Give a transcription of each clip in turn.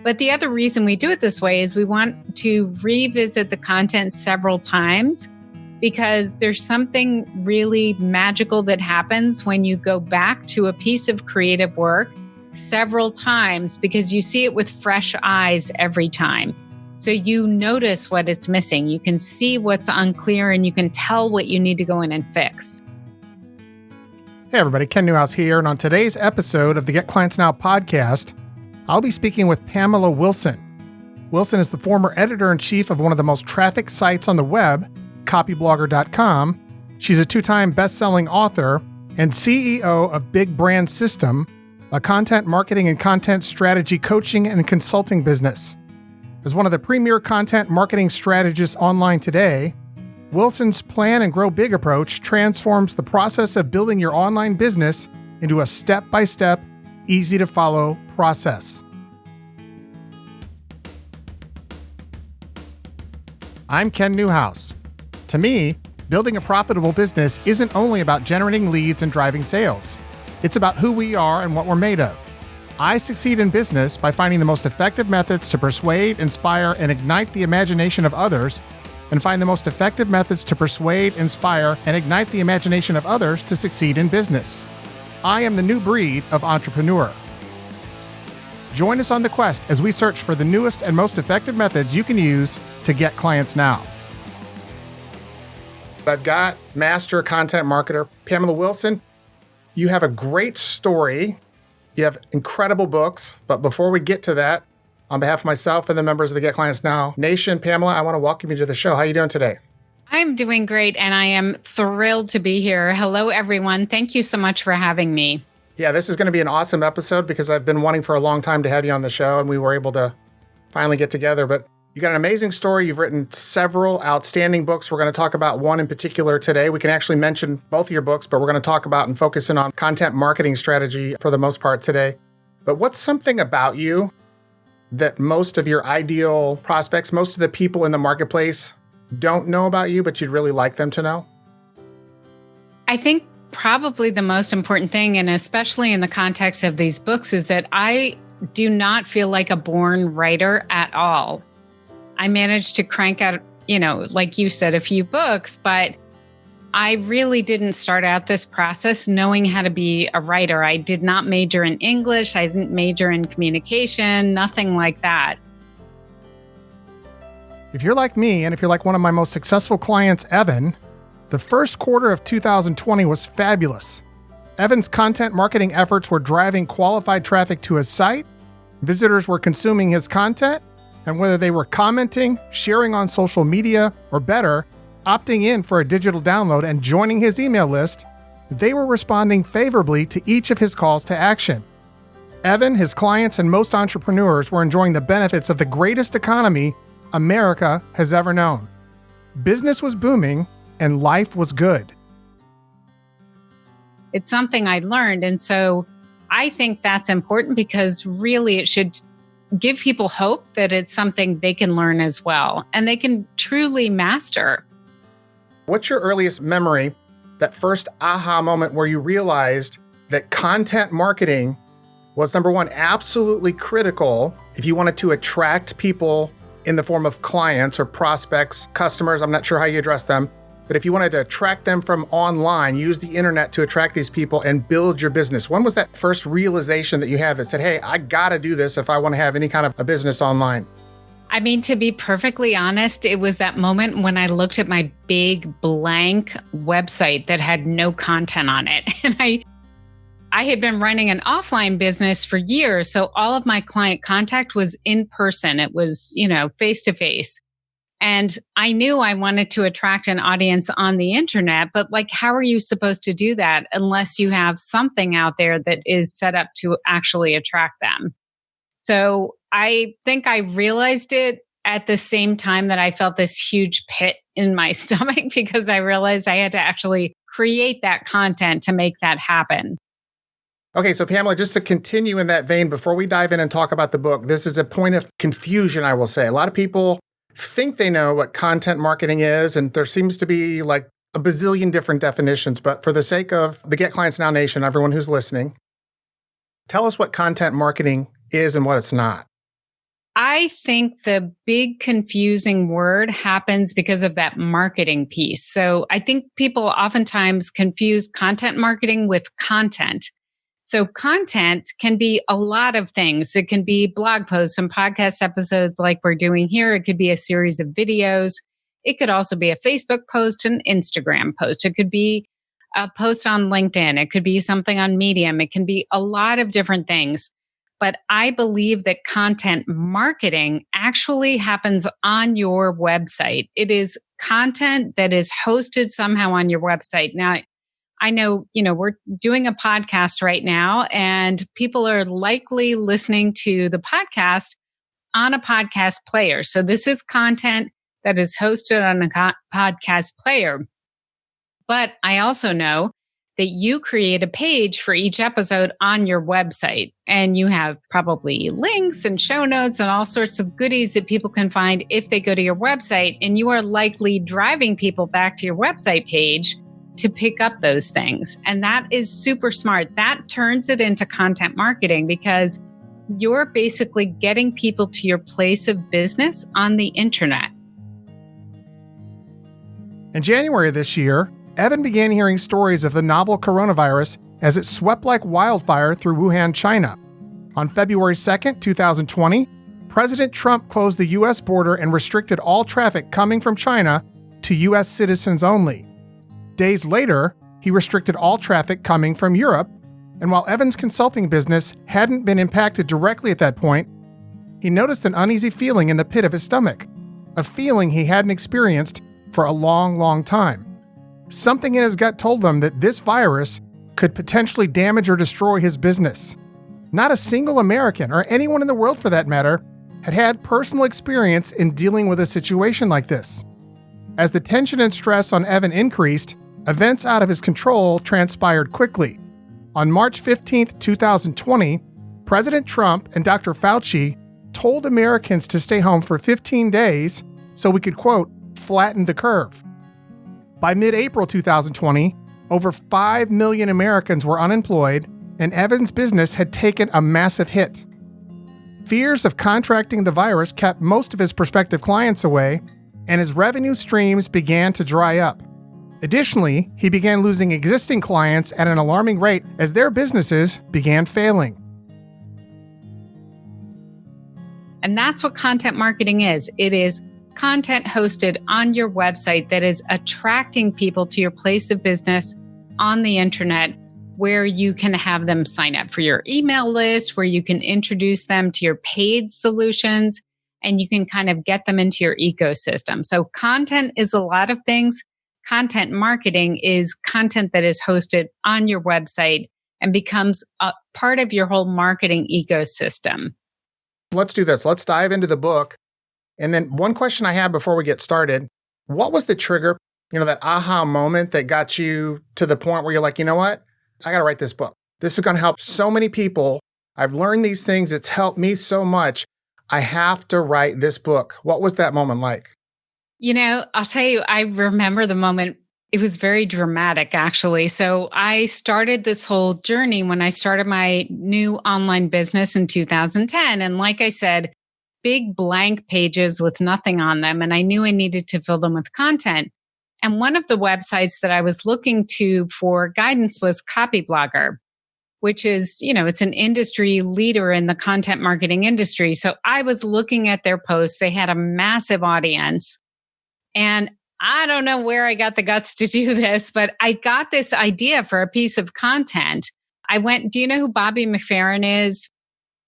But the other reason we do it this way is we want to revisit the content several times because there's something really magical that happens when you go back to a piece of creative work several times because you see it with fresh eyes every time. So you notice what it's missing. You can see what's unclear and you can tell what you need to go in and fix. Hey everybody, Ken Newhouse here, and on today's episode of the Get Clients Now podcast, I'll be speaking with Pamela Wilson. Wilson is the former editor-in-chief of one of the most trafficked sites on the web, copyblogger.com. She's a two-time best-selling author and CEO of Big Brand System, a content marketing and content strategy coaching and consulting business. As one of the premier content marketing strategists online today, Wilson's Plan and Grow Big approach transforms the process of building your online business into a step-by-step, easy-to-follow process. I'm Ken Newhouse. To me, building a profitable business isn't only about generating leads and driving sales. It's about who we are and what we're made of. I succeed in business by finding the most effective methods to persuade, inspire, and ignite the imagination of others, and find the most effective methods to persuade, inspire, and ignite the imagination of others to succeed in business. I am the new breed of entrepreneur. Join us on the quest as we search for the newest and most effective methods you can use to get clients now. I've got master content marketer Pamela Wilson. You have a great story. You have incredible books. But before we get to that, on behalf of myself and the members of the Get Clients Now Nation, Pamela, I want to welcome you to the show. How are you doing today? I'm doing great, and I am thrilled to be here. Hello, everyone. Thank you so much for having me. Yeah, this is going to be an awesome episode because I've been wanting for a long time to have you on the show, and we were able to finally get together. But you got an amazing story. You've written several outstanding books. We're going to talk about one in particular today. We can actually mention both of your books, but we're going to talk about and focus in on content marketing strategy for the most part today. But what's something about you that most of your ideal prospects, most of the people in the marketplace don't know about you, but you'd really like them to know? I think probably the most important thing, and especially in the context of these books, is that I do not feel like a born writer at all. I managed to crank out, like you said, a few books, but I really didn't start out this process knowing how to be a writer. I did not major in English. I didn't major in communication, nothing like that. If you're like me, and if you're like one of my most successful clients, Evan, the first quarter of 2020 was fabulous. Evan's content marketing efforts were driving qualified traffic to his site. Visitors were consuming his content, and whether they were commenting, sharing on social media, or better, opting in for a digital download and joining his email list, they were responding favorably to each of his calls to action. Evan, his clients, and most entrepreneurs were enjoying the benefits of the greatest economy America has ever known. Business was booming, and life was good. It's something I learned, and so I think that's important because really it should give people hope that it's something they can learn as well, and they can truly master. What's your earliest memory, that first aha moment where you realized that content marketing was, number one, absolutely critical if you wanted to attract people in the form of clients or prospects, customers, I'm not sure how you address them, but if you wanted to attract them from online, use the internet to attract these people and build your business? When was that first realization that you had that said, hey, I got to do this if I want to have any kind of a business online? I mean, to be perfectly honest, it was that moment when I looked at my big blank website that had no content on it. And I had been running an offline business for years. So all of my client contact was in person. It was, face to face. And I knew I wanted to attract an audience on the internet, but how are you supposed to do that unless you have something out there that is set up to actually attract them? So I think I realized it at the same time that I felt this huge pit in my stomach because I realized I had to actually create that content to make that happen. Okay, so Pamela, just to continue in that vein, before we dive in and talk about the book, this is a point of confusion, I will say. A lot of people think they know what content marketing is, and there seems to be a bazillion different definitions. But for the sake of the Get Clients Now Nation, everyone who's listening, tell us what content marketing is and what it's not. I think the big confusing word happens because of that marketing piece. So I think people oftentimes confuse content marketing with content. So content can be a lot of things. It can be blog posts and podcast episodes like we're doing here. It could be a series of videos. It could also be a Facebook post, an Instagram post. It could be a post on LinkedIn. It could be something on Medium. It can be a lot of different things. But I believe that content marketing actually happens on your website. It is content that is hosted somehow on your website. Now, I know, we're doing a podcast right now, and people are likely listening to the podcast on a podcast player. So this is content that is hosted on a podcast player. But I also know that you create a page for each episode on your website, and you have probably links and show notes and all sorts of goodies that people can find if they go to your website, and you are likely driving people back to your website page to pick up those things. And that is super smart. That turns it into content marketing because you're basically getting people to your place of business on the internet. In January of this year, Evan began hearing stories of the novel coronavirus as it swept like wildfire through Wuhan, China. On February 2nd, 2020, President Trump closed the U.S. border and restricted all traffic coming from China to U.S. citizens only. Days later, he restricted all traffic coming from Europe, and while Evan's consulting business hadn't been impacted directly at that point, he noticed an uneasy feeling in the pit of his stomach, a feeling he hadn't experienced for a long, long time. Something in his gut told him that this virus could potentially damage or destroy his business. Not a single American, or anyone in the world for that matter, had had personal experience in dealing with a situation like this. As the tension and stress on Evan increased, events out of his control transpired quickly. On March 15, 2020, President Trump and Dr. Fauci told Americans to stay home for 15 days so we could, quote, flatten the curve. By mid-April 2020, over 5 million Americans were unemployed, and Evan's business had taken a massive hit. Fears of contracting the virus kept most of his prospective clients away, and his revenue streams began to dry up. Additionally, he began losing existing clients at an alarming rate as their businesses began failing. And that's what content marketing is. It is content hosted on your website that is attracting people to your place of business on the internet, where you can have them sign up for your email list, where you can introduce them to your paid solutions, and you can kind of get them into your ecosystem. So content is a lot of things. Content marketing is content that is hosted on your website and becomes a part of your whole marketing ecosystem. Let's do this. Let's dive into the book. And then one question I have before we get started, what was the trigger, that aha moment that got you to the point where you're like, you know what? I got to write this book. This is going to help so many people. I've learned these things. It's helped me so much. I have to write this book. What was that moment like? I'll tell you, I remember the moment. It was very dramatic, actually. So I started this whole journey when I started my new online business in 2010. And like I said, big blank pages with nothing on them. And I knew I needed to fill them with content. And one of the websites that I was looking to for guidance was Copyblogger, which is, it's an industry leader in the content marketing industry. So I was looking at their posts. They had a massive audience. And I don't know where I got the guts to do this, but I got this idea for a piece of content. Do you know who Bobby McFerrin is?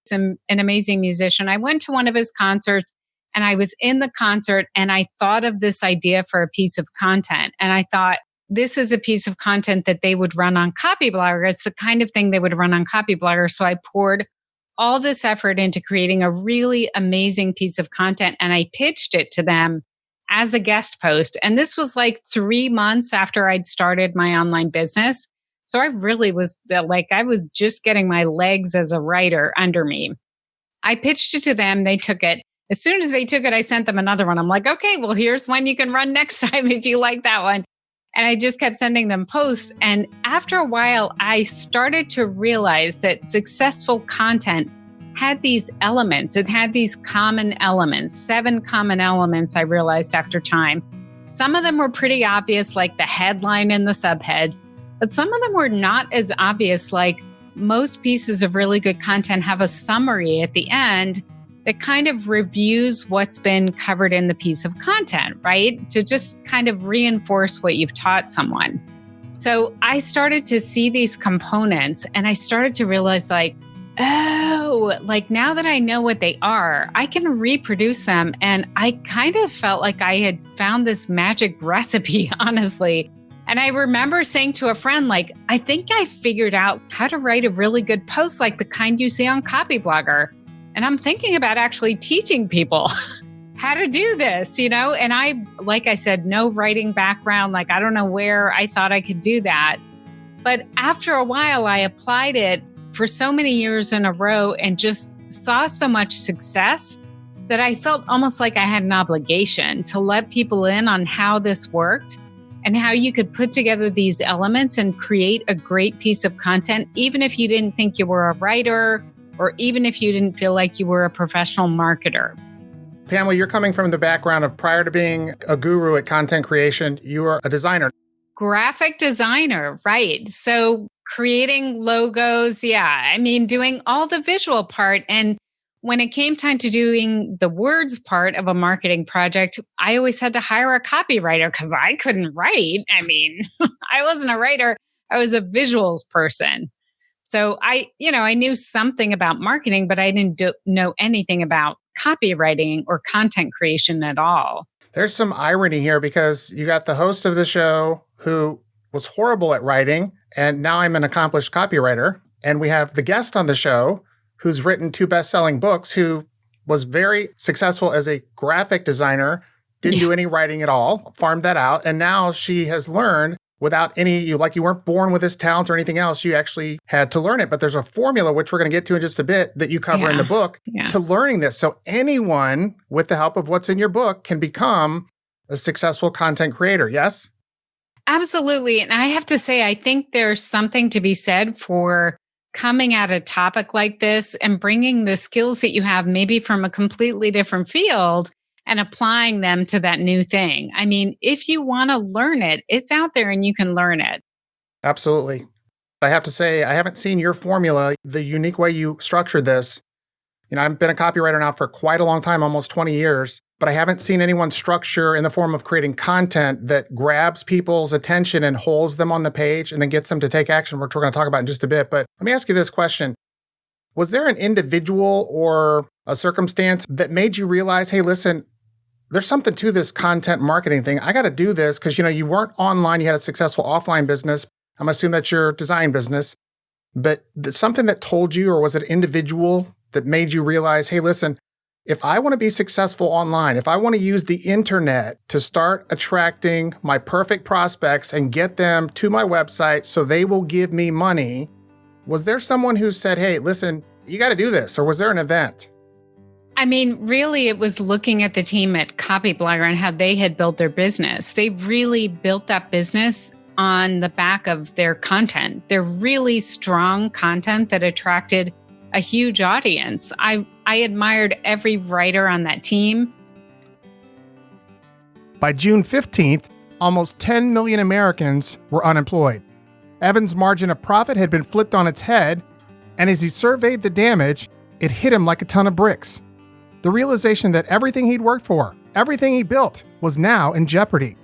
He's an amazing musician. I went to one of his concerts, and I was in the concert, and I thought of this idea for a piece of content. And I thought, this is a piece of content that they would run on Copyblogger. It's the kind of thing they would run on Copyblogger. So I poured all this effort into creating a really amazing piece of content, and I pitched it to them as a guest post. And this was like 3 months after I'd started my online business. So I really was I was just getting my legs as a writer under me. I pitched it to them. They took it. As soon as they took it, I sent them another one. I'm like, okay, well, here's one you can run next time if you like that one. And I just kept sending them posts. And after a while, I started to realize that successful content had these elements. It had these common elements, 7 common elements I realized after time. Some of them were pretty obvious, like the headline and the subheads, but some of them were not as obvious, like most pieces of really good content have a summary at the end that kind of reviews what's been covered in the piece of content, right? To just kind of reinforce what you've taught someone. So I started to see these components and I started to realize like, oh, like now that I know what they are, I can reproduce them. And I kind of felt like I had found this magic recipe, honestly. And I remember saying to a friend, like, I think I figured out how to write a really good post, like the kind you see on Copyblogger. And I'm thinking about actually teaching people how to do this, you know? And I, like I said, no writing background, like I don't know where I thought I could do that. But after a while, I applied it for so many years in a row and just saw so much success that I felt almost like I had an obligation to let people in on how this worked and how you could put together these elements and create a great piece of content, even if you didn't think you were a writer or even if you didn't feel like you were a professional marketer. Pamela, you're coming from the background of prior to being a guru at content creation, you were a designer. Graphic designer, right. So creating logos, doing all the visual part. And when it came time to doing the words part of a marketing project, I always had to hire a copywriter because I couldn't write. I wasn't a writer. I was a visuals person. So I knew something about marketing, but I didn't know anything about copywriting or content creation at all. There's some irony here because you got the host of the show who was horrible at writing, and now I'm an accomplished copywriter. And we have the guest on the show who's written 2 best-selling books, who was very successful as a graphic designer, didn't do any writing at all, farmed that out. And now she has learned without you weren't born with this talent or anything else. You actually had to learn it. But there's a formula, which we're going to get to in just a bit, that you cover in the book to learning this. So anyone, with the help of what's in your book, can become a successful content creator. Yes? Absolutely. And I have to say, I think there's something to be said for coming at a topic like this and bringing the skills that you have maybe from a completely different field and applying them to that new thing. I mean, if you want to learn it, it's out there and you can learn it. Absolutely. I have to say, I haven't seen your formula, the unique way you structured this. I've been a copywriter now for quite a long time, almost 20 years, but I haven't seen anyone structure in the form of creating content that grabs people's attention and holds them on the page and then gets them to take action, which we're going to talk about in just a bit. But let me ask you this question. Was there an individual or a circumstance that made you realize, hey, listen, there's something to this content marketing thing. I got to do this because, you weren't online. You had a successful offline business. I'm assuming that's your design business. But something that told you, or was it an individual that made you realize, hey, listen, if I want to be successful online, if I want to use the internet to start attracting my perfect prospects and get them to my website so they will give me money, was there someone who said, hey, listen, you got to do this? Or was there an event? Really, it was looking at the team at Copyblogger and how they had built their business. They really built that business on the back of their content. They're really strong content that attracted a huge audience. I admired every writer on that team. By June 15th, almost 10 million Americans were unemployed. Evan's margin of profit had been flipped on its head, and as he surveyed the damage, it hit him like a ton of bricks. The realization that everything he'd worked for, everything he built, was now in jeopardy.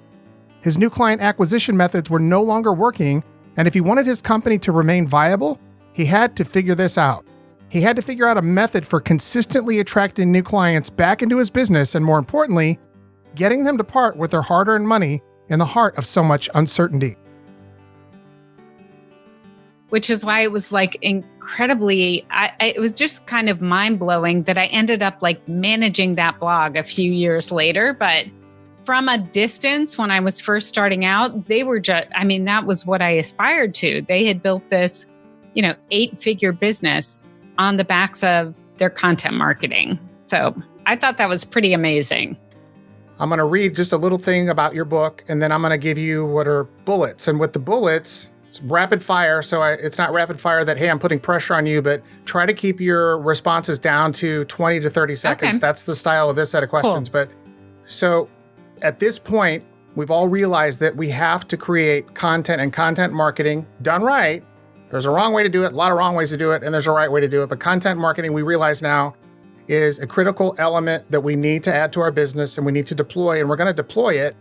His new client acquisition methods were no longer working, and if he wanted his company to remain viable, he had to figure this out. He had to figure out a method for consistently attracting new clients back into his business and, more importantly, getting them to part with their hard-earned money in the heart of so much uncertainty. Which is why it was like incredibly, it was just kind of mind-blowing that I ended up like managing that blog a few years later. But from a distance, when I was first starting out, they were just, that was what I aspired to. They had built this, 8-figure business on the backs of their content marketing. So I thought that was pretty amazing. I'm going to read just a little thing about your book, and then I'm going to give you what are bullets. And with the bullets, It's rapid fire. So it's not rapid fire that, hey, I'm putting pressure on you, but try to keep your responses down to 20 to 30 seconds. Okay. That's the style of this set of questions. Cool. But so at this point, we've all realized that we have to create content and content marketing done right. There's a wrong way to do it, a lot of wrong ways to do it, and there's a right way to do it. But content marketing, we realize now, is a critical element that we need to add to our business and we need to deploy, and we're going to deploy it.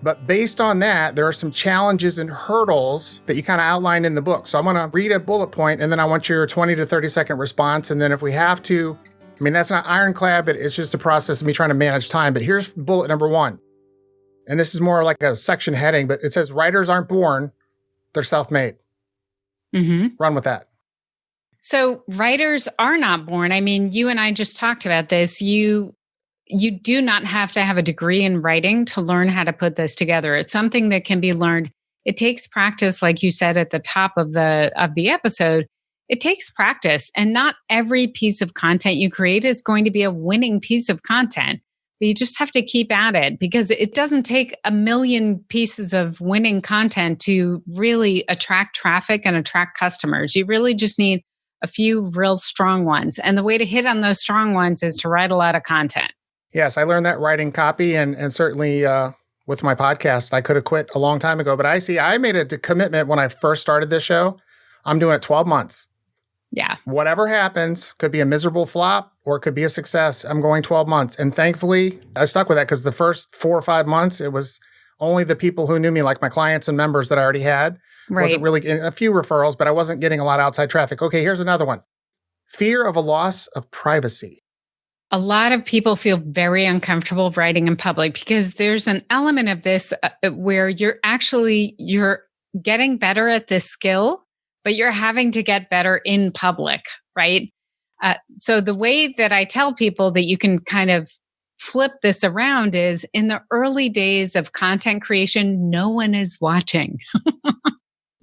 But based on that, there are some challenges and hurdles that you kind of outlined in the book. So I'm going to read a bullet point, and then I want your 20 to 30 second response. And then if we have to, I mean, that's not ironclad, but it's just a process of me trying to manage time. But here's bullet number 1. And this is more like a section heading, but it says, writers aren't born, they're self-made. Run with that. So writers are not born. I mean, you and I just talked about this. You do not have to have a degree in writing to learn how to put this together. It's something that can be learned. It takes practice, like you said at the top of the episode. It takes practice, and not every piece of content you create is going to be a winning piece of content. But you just have to keep at it, because it doesn't take a million pieces of winning content to really attract traffic and attract customers. You really just need a few real strong ones. And the way to hit on those strong ones is to write a lot of content. Yes, I learned that writing copy, and certainly with my podcast, I could have quit a long time ago. But I made a commitment when I first started this show. I'm doing it 12 months. Yeah. Whatever happens, could be a miserable flop or it could be a success. I'm going 12 months. And thankfully, I stuck with that, because the first 4 or 5 months, it was only the people who knew me, like my clients and members that I already had. Right. Wasn't really a few referrals, but I wasn't getting a lot of outside traffic. Okay, here's another one. Fear of a loss of privacy. A lot of people feel very uncomfortable writing in public, because there's an element of this where you're getting better at this skill, but you're having to get better in public, right? So the way that I tell people that you can kind of flip this around is, in the early days of content creation, no one is watching.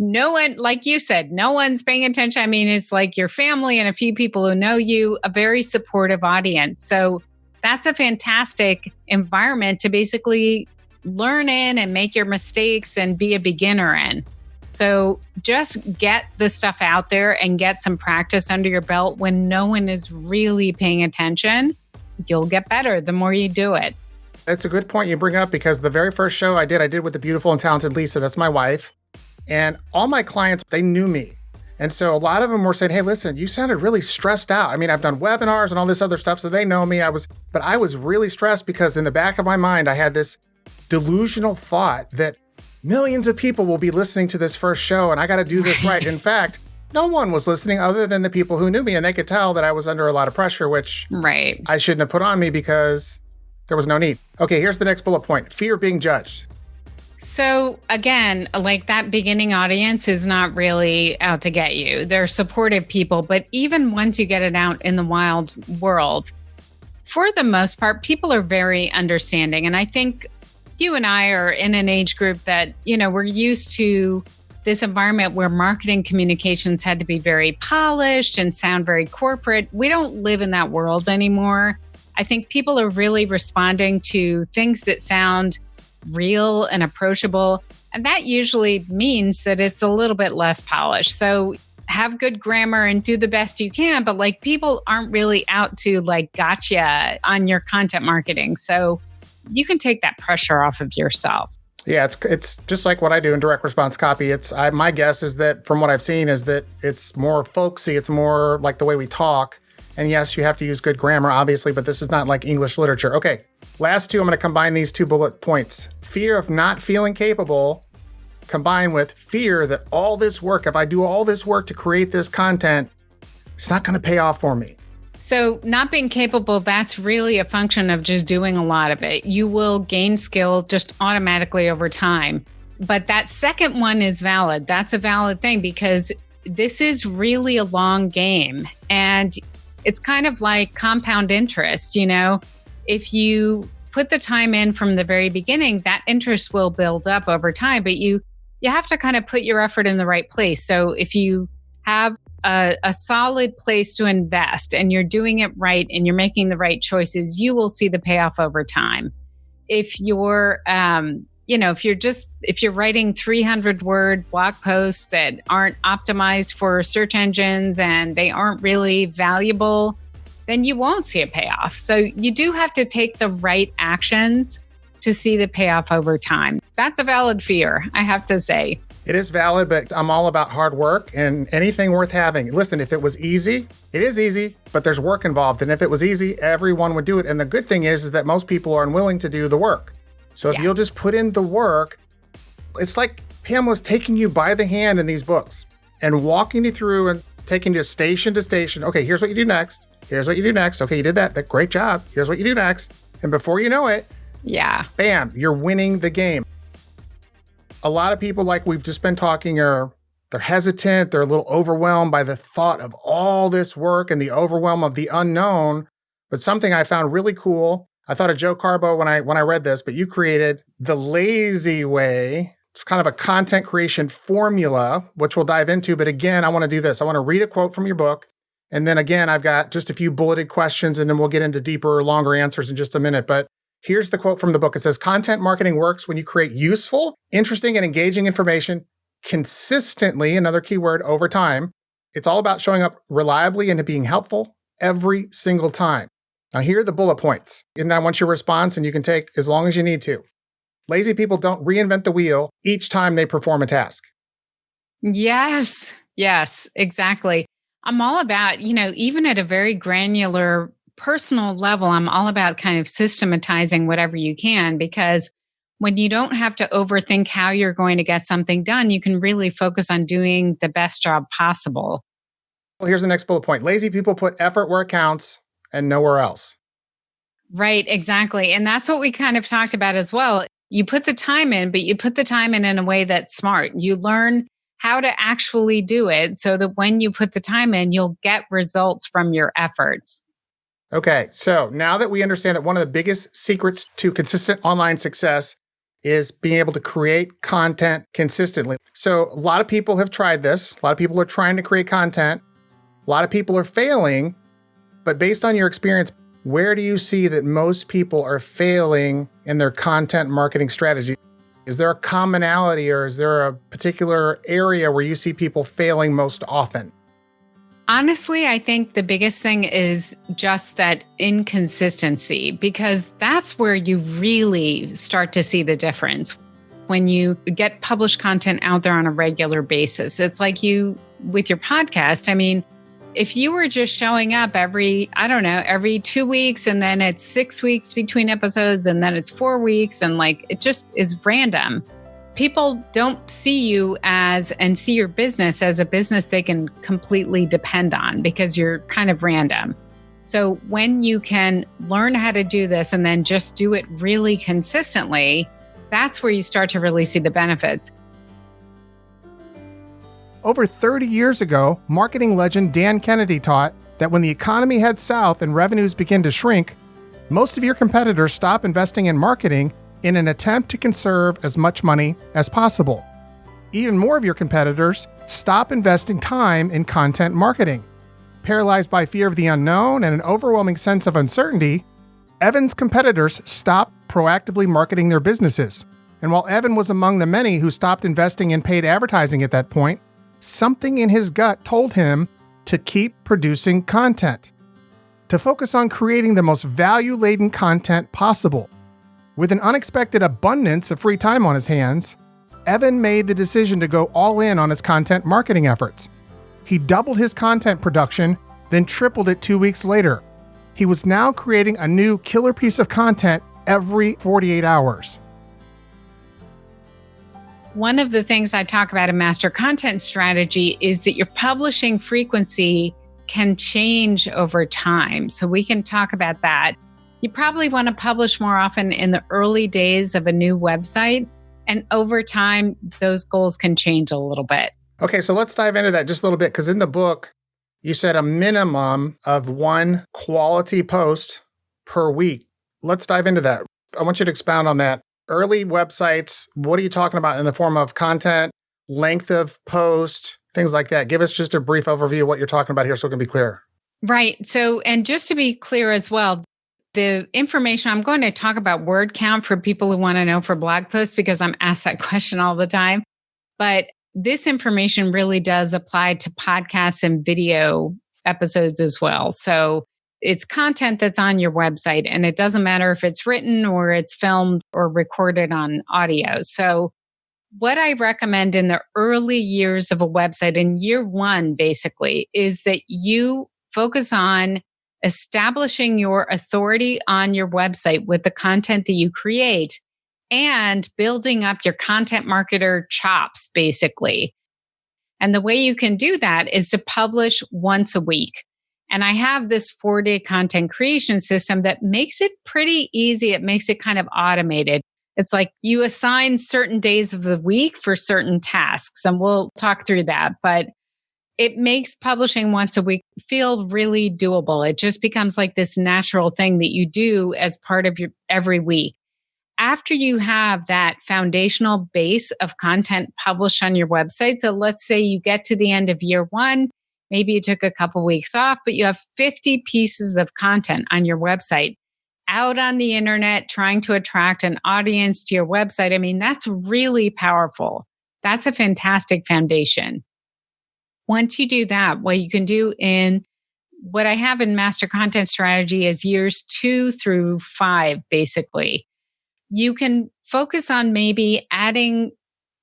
No one, like you said, no one's paying attention. I mean, it's like your family and a few people who know you, a very supportive audience. So that's a fantastic environment to basically learn in and make your mistakes and be a beginner in. So just get the stuff out there and get some practice under your belt. When no one is really paying attention, you'll get better the more you do it. That's a good point you bring up, because the very first show I did with the beautiful and talented Lisa. That's my wife. And all my clients, they knew me. And so a lot of them were saying, hey, listen, you sounded really stressed out. I mean, I've done webinars and all this other stuff, so they know me. But I was really stressed, because in the back of my mind, I had this delusional thought that millions of people will be listening to this first show, and I got to do this right. In fact, no one was listening other than the people who knew me, and they could tell that I was under a lot of pressure, which I shouldn't have put on me, because there was no need. Okay, here's the next bullet point. Fear of being judged. So again, like, that beginning audience is not really out to get you. They're supportive people, but even once you get it out in the wild world, for the most part, people are very understanding. And I think you and I are in an age group that, we're used to this environment where marketing communications had to be very polished and sound very corporate. We don't live in that world anymore. I think people are really responding to things that sound real and approachable. And that usually means that it's a little bit less polished. So have good grammar and do the best you can, but like, people aren't really out to like gotcha on your content marketing. So you can take that pressure off of yourself. Yeah, it's just like what I do in direct response copy. My guess is that, from what I've seen, is that it's more folksy. It's more like the way we talk. And yes, you have to use good grammar, obviously, but this is not like English literature. Okay, last two, I'm going to combine these 2 bullet points. Fear of not feeling capable, combined with fear that all this work, if I do all this work to create this content, it's not going to pay off for me. So not being capable, that's really a function of just doing a lot of it. You will gain skill just automatically over time. But that second one is valid. That's a valid thing, because this is really a long game. And it's kind of like compound interest. If you put the time in from the very beginning, that interest will build up over time, but you have to kind of put your effort in the right place. So if you have a solid place to invest and you're doing it right and you're making the right choices, you will see the payoff over time. If you're, if you're writing 300-word blog posts that aren't optimized for search engines and they aren't really valuable, then you won't see a payoff. So you do have to take the right actions to see the payoff over time. That's a valid fear, I have to say. It is valid, but I'm all about hard work and anything worth having. Listen, if it was easy, it is easy, but there's work involved. And if it was easy, everyone would do it. And the good thing is that most people are unwilling to do the work. So if you'll just put in the work, it's like Pamela's taking you by the hand in these books and walking you through and taking you station to station. Okay, here's what you do next. Here's what you do next. Okay, you did that. Great job. Here's what you do next. And before you know it, bam, you're winning the game. A lot of people, like we've just been talking, they're hesitant. They're a little overwhelmed by the thought of all this work and the overwhelm of the unknown. But something I found really cool, I thought of Joe Carbo when I read this, but you created the lazy way. It's kind of a content creation formula, which we'll dive into. But again, I want to do this. I want to read a quote from your book. And then again, I've got just a few bulleted questions, and then we'll get into deeper, longer answers in just a minute. But here's the quote from the book. It says, content marketing works when you create useful, interesting, and engaging information consistently, another keyword, over time. It's all about showing up reliably and being helpful every single time. Now, here are the bullet points. And I want your response, and you can take as long as you need to. Lazy people don't reinvent the wheel each time they perform a task. Yes, exactly. I'm all about, even at a very granular personal level, I'm all about kind of systematizing whatever you can, because when you don't have to overthink how you're going to get something done, you can really focus on doing the best job possible. Well, here's the next bullet point. Lazy people put effort where it counts and nowhere else. Right, exactly. And that's what we kind of talked about as well. You put the time in, but you put the time in a way that's smart. You learn how to actually do it so that when you put the time in, you'll get results from your efforts. Okay, so now that we understand that one of the biggest secrets to consistent online success is being able to create content consistently. So a lot of people have tried this. A lot of people are trying to create content. A lot of people are failing. But based on your experience, where do you see that most people are failing in their content marketing strategy? Is there a commonality, or is there a particular area where you see people failing most often? Honestly, I think the biggest thing is just that inconsistency, because that's where you really start to see the difference. When you get published content out there on a regular basis, it's like you, with your podcast, I mean, if you were just showing up every 2 weeks, and then it's 6 weeks between episodes, and then it's 4 weeks, and it just is random. People don't see you and see your business as a business they can completely depend on, because you're kind of random. So when you can learn how to do this and then just do it really consistently, that's where you start to really see the benefits. Over 30 years ago, marketing legend Dan Kennedy taught that when the economy heads south and revenues begin to shrink, most of your competitors stop investing in marketing in an attempt to conserve as much money as possible. Even more of your competitors stop investing time in content marketing. Paralyzed by fear of the unknown and an overwhelming sense of uncertainty, Evan's competitors stopped proactively marketing their businesses. And while Evan was among the many who stopped investing in paid advertising at that point, something in his gut told him to keep producing content, to focus on creating the most value-laden content possible. With an unexpected abundance of free time on his hands, Evan made the decision to go all in on his content marketing efforts. He doubled his content production, then tripled it 2 weeks later. He was now creating a new killer piece of content every 48 hours. One of the things I talk about in Master Content Strategy is that your publishing frequency can change over time. So we can talk about that. You probably want to publish more often in the early days of a new website. And over time, those goals can change a little bit. Okay, so let's dive into that just a little bit, because in the book, you said a minimum of one quality post per week. Let's dive into that. I want you to expound on that. Early websites, what are you talking about in the form of content, length of post, things like that? Give us just a brief overview of what you're talking about here so it can be clear. Right. So, and just to be clear as well, The information, I'm going to talk about word count for people who want to know for blog posts because I'm asked that question all the time. But this information really does apply to podcasts and video episodes as well. So it's content that's on your website, and it doesn't matter if it's written or it's filmed or recorded on audio. So what I recommend in the early years of a website, in year one, basically, is that you focus on establishing your authority on your website with the content that you create and building up your content marketer chops, basically. And the way you can do that is to publish once a week. And I have this 4-day content creation system that makes it pretty easy. It makes it kind of automated. It's like you assign certain days of the week for certain tasks, and we'll talk through that. But it makes publishing once a week feel really doable. It just becomes like this natural thing that you do as part of your every week. After you have that foundational base of content published on your website, so let's say you get to the end of year one, maybe you took a couple weeks off, but you have 50 pieces of content on your website out on the internet trying to attract an audience to your website. I mean, that's really powerful. That's a fantastic foundation. Once you do that, what you can do in what I have in Master Content Strategy is years 2 through 5, basically. You can focus on maybe adding,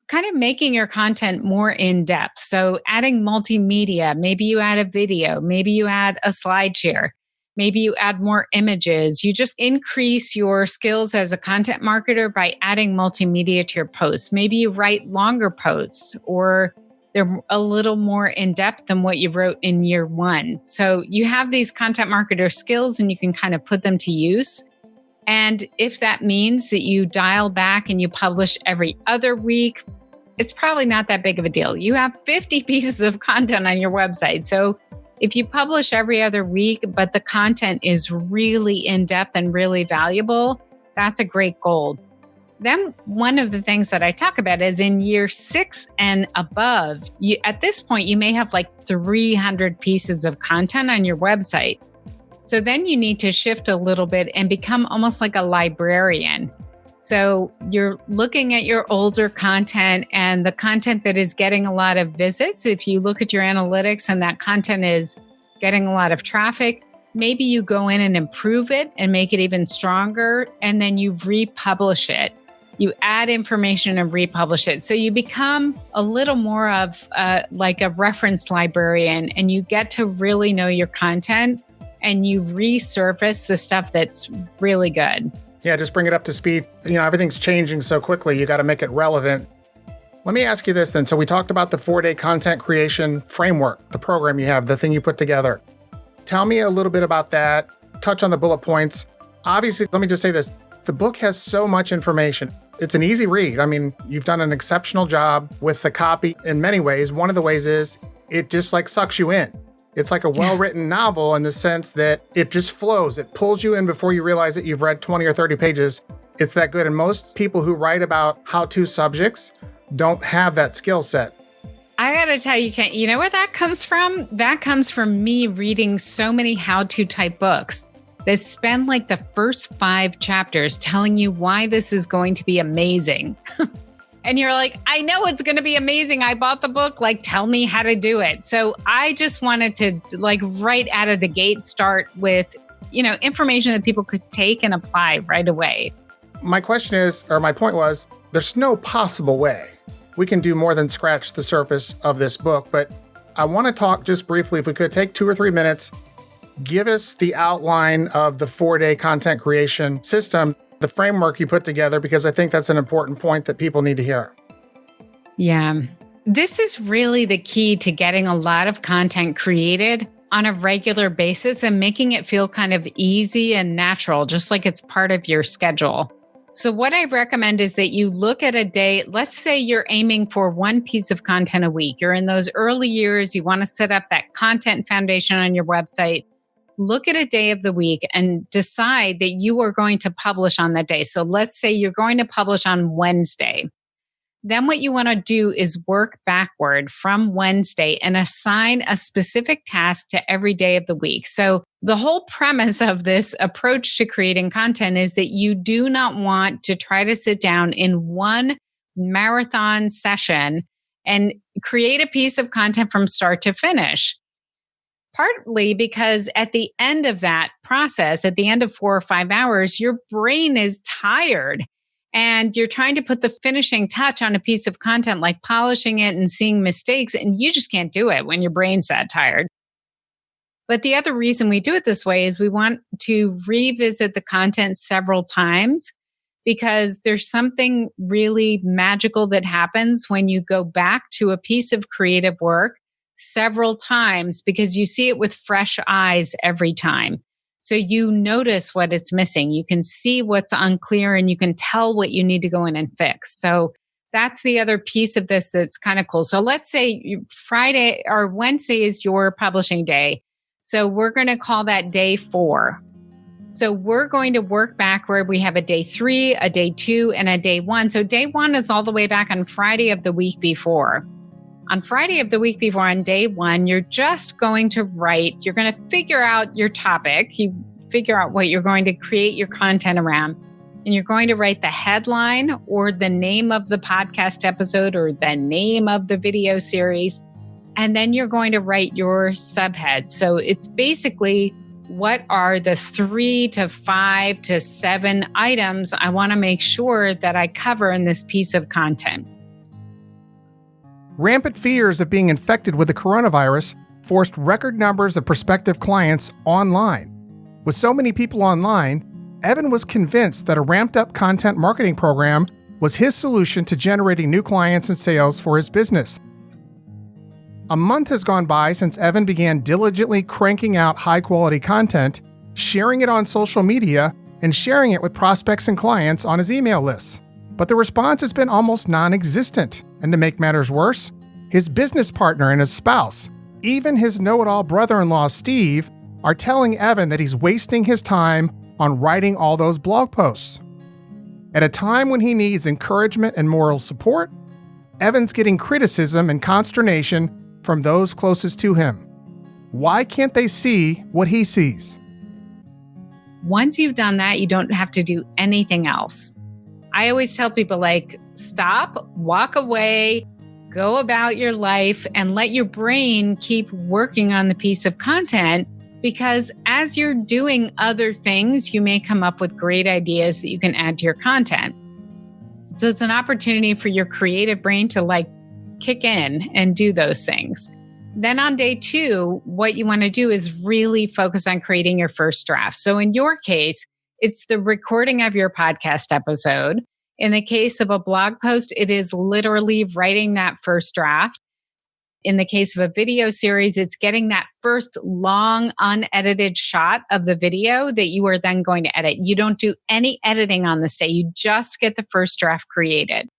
kind of making your content more in depth. So adding multimedia, maybe you add a video, maybe you add a slide share, maybe you add more images. You just increase your skills as a content marketer by adding multimedia to your posts. Maybe you write longer posts, or they're a little more in depth than what you wrote in year one. So you have these content marketer skills and you can kind of put them to use. And if that means that you dial back and you publish every other week, it's probably not that big of a deal. You have 50 pieces of content on your website. So if you publish every other week, but the content is really in depth and really valuable, that's a great goal. Then one of the things that I talk about is in year 6 and above, at this point, you may have like 300 pieces of content on your website. So then you need to shift a little bit and become almost like a librarian. So you're looking at your older content and the content that is getting a lot of visits. If you look at your analytics and that content is getting a lot of traffic, maybe you go in and improve it and make it even stronger, and then you republish it. You add information and republish it. So you become a little more of like a reference librarian, and you get to really know your content and you resurface the stuff that's really good. Yeah, just bring it up to speed. Everything's changing so quickly. You got to make it relevant. Let me ask you this then. So we talked about the 4-day content creation framework, the program you have, the thing you put together. Tell me a little bit about that. Touch on the bullet points. Obviously, let me just say this. The book has so much information. It's an easy read. I mean, you've done an exceptional job with the copy in many ways. One of the ways is it just like sucks you in. It's like a well-written novel in the sense that it just flows. It pulls you in before you realize that you've read 20 or 30 pages. It's that good. And most people who write about how-to subjects don't have that skill set. I got to tell you, Kent, you know where that comes from? That comes from me reading so many how-to type books that spend like the first 5 chapters telling you why this is going to be amazing. And you're like, I know it's going to be amazing. I bought the book. Like, tell me how to do it. So I just wanted to like right out of the gate start with, information that people could take and apply right away. My question is, or my point was, there's no possible way we can do more than scratch the surface of this book. But I want to talk just briefly, if we could take 2 or 3 minutes, give us the outline of the 4-day content creation system, the framework you put together, because I think that's an important point that people need to hear. Yeah. This is really the key to getting a lot of content created on a regular basis and making it feel kind of easy and natural, just like it's part of your schedule. So what I recommend is that you look at a day. Let's say you're aiming for 1 piece of content a week. You're in those early years. You want to set up that content foundation on your website. Look at a day of the week and decide that you are going to publish on that day. So let's say you're going to publish on Wednesday. Then what you want to do is work backward from Wednesday and assign a specific task to every day of the week. So the whole premise of this approach to creating content is that you do not want to try to sit down in one marathon session and create a piece of content from start to finish. Partly because at the end of that process, at the end of 4 or 5 hours, your brain is tired and you're trying to put the finishing touch on a piece of content like polishing it and seeing mistakes, and you just can't do it when your brain's that tired. But the other reason we do it this way is we want to revisit the content several times because there's something really magical that happens when you go back to a piece of creative work several times because you see it with fresh eyes every time. So you notice what it's missing. You can see what's unclear and you can tell what you need to go in and fix. So that's the other piece of this that's kind of cool. So let's say Friday or Wednesday is your publishing day. So we're going to call that day 4. So we're going to work backward. We have a day 3, a day 2, and a day 1. So day 1 is all the way back on Friday of the week before. On Friday of the week before, on day 1, you're just going to write, you're going to figure out your topic. You figure out what you're going to create your content around. And you're going to write the headline or the name of the podcast episode or the name of the video series. And then you're going to write your subhead. So it's basically what are the 3 to 5 to 7 items I want to make sure that I cover in this piece of content. Rampant fears of being infected with the coronavirus forced record numbers of prospective clients online. With so many people online, Evan was convinced that a ramped-up content marketing program was his solution to generating new clients and sales for his business. A month has gone by since Evan began diligently cranking out high-quality content, sharing it on social media, and sharing it with prospects and clients on his email lists. But the response has been almost non-existent. And to make matters worse, his business partner and his spouse, even his know-it-all brother-in-law, Steve, are telling Evan that he's wasting his time on writing all those blog posts. At a time when he needs encouragement and moral support, Evan's getting criticism and consternation from those closest to him. Why can't they see what he sees? Once you've done that, you don't have to do anything else. I always tell people, stop, walk away, go about your life, and let your brain keep working on the piece of content, because as you're doing other things, you may come up with great ideas that you can add to your content. So it's an opportunity for your creative brain to kick in and do those things. Then on day 2, what you want to do is really focus on creating your first draft. So in your case, it's the recording of your podcast episode. In the case of a blog post, it is literally writing that first draft. In the case of a video series, it's getting that first long, unedited shot of the video that you are then going to edit. You don't do any editing on this day. You just get the first draft created.